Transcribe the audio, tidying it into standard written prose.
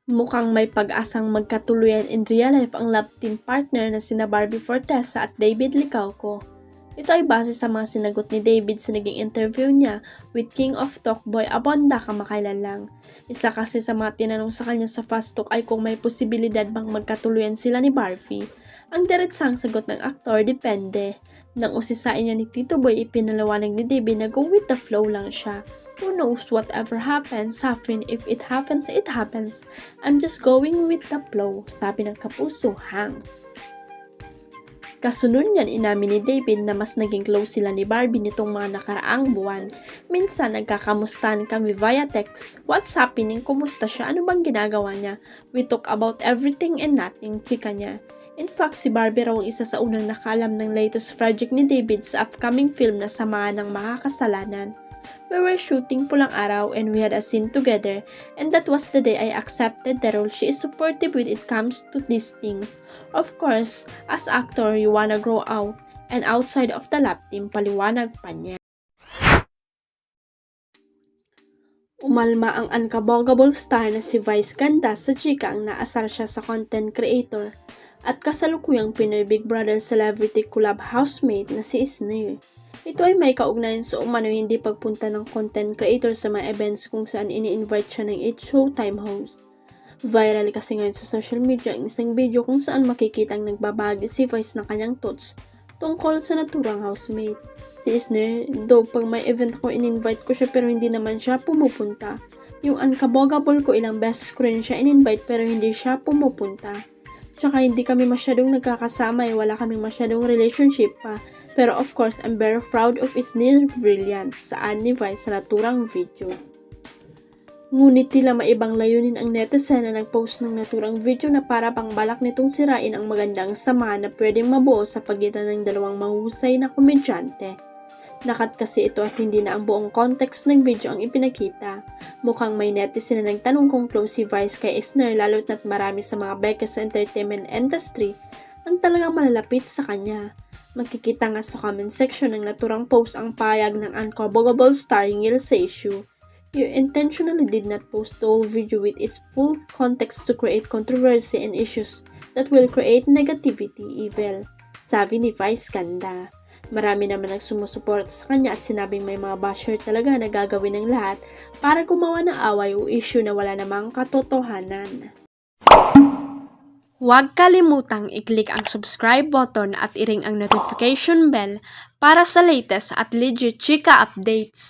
Mukhang may pag-asang magkatuluyan in real life ang love team partner na sina Barbie Fortesa at David Licauco. Ito ay base sa mga sinagot ni David sa naging interview niya with King of Talkboy Abonda kamakailan lang. Isa kasi sa mga tinanong sa kanya sa Fast Talk ay kung may posibilidad bang magkatuluyan sila ni Barbie. Ang diretsang sagot ng aktor, depende. Nang usisain niya ni Tito Boy, ipinalawanag ni David na go with the flow lang siya. Who knows, whatever happens, happen. If it happens, it happens. I'm just going with the flow, sabi ng kapuso, Hang. Kasunod niyan, inamin ni David na mas naging close sila ni Barbie nitong mga nakaraang buwan. Minsan, nagkakamustahan kami via text. What's happening? Kumusta siya? Ano bang ginagawa niya? We talk about everything and nothing, chika niya. In fact, si Barbie raw ang isa sa unang nakaalam ng latest project ni David sa upcoming film na Samahan ng Makakasalanan. We were shooting pulang araw and we had a scene together, and that was the day I accepted the role. She is supportive when it comes to these things. Of course, as actor, you wanna grow out, and outside of the lab team, paliwanag pa niya. Umalma ang unkabogable star na si Vice Ganda sa chika ang naasar siya sa content creator at kasalukuyang Pinoy Big Brother celebrity collab housemate na si Isner. Ito ay may kaugnayan sa umano hindi pagpunta ng content creator sa mga events kung saan ini-invite siya ng Showtime host. Viral kasi ngayon sa social media ang isang video kung saan makikitang nagbabahagi si Vice ng kanyang thoughts tungkol sa naturang housemate. Si Isner, though pag may event ako in-invite ko siya pero hindi naman siya pumupunta. Yung unkabogable ko ilang beses ko rin siya in-invite pero hindi siya pumupunta. Tsaka hindi kami masyadong nagkakasama wala kaming masyadong relationship pa. Pero of course, I'm very proud of Isner's brilliance saan ni Vice sa naturang video. Ngunit tila maibang layunin ang netizen na nagpost ng naturang video na para pang balak nitong sirain ang magandang samahan na pwedeng mabuo sa pagitan ng dalawang mahusay na komedyante. Nakat kasi ito at hindi na ang buong context ng video ang ipinakita. Mukhang may netizen na nagtanong kung close si Vice kay Isner lalo't na't marami sa mga beka sa entertainment industry ang talagang malalapit sa kanya. Makikita nga sa comment section ng naturang post ang payag ng unkabogable star hinggil sa issue. You intentionally did not post the whole video with its full context to create controversy and issues that will create negativity, evil, sabi ni Vice Ganda. Marami naman nagsumusuporta sa kanya at sinabing may mga basher talaga na gagawin ng lahat para gumawa ng away o issue na wala namang katotohanan. Huwag kalimutang i-click ang subscribe button at i-ring ang notification bell para sa latest at legit chika updates.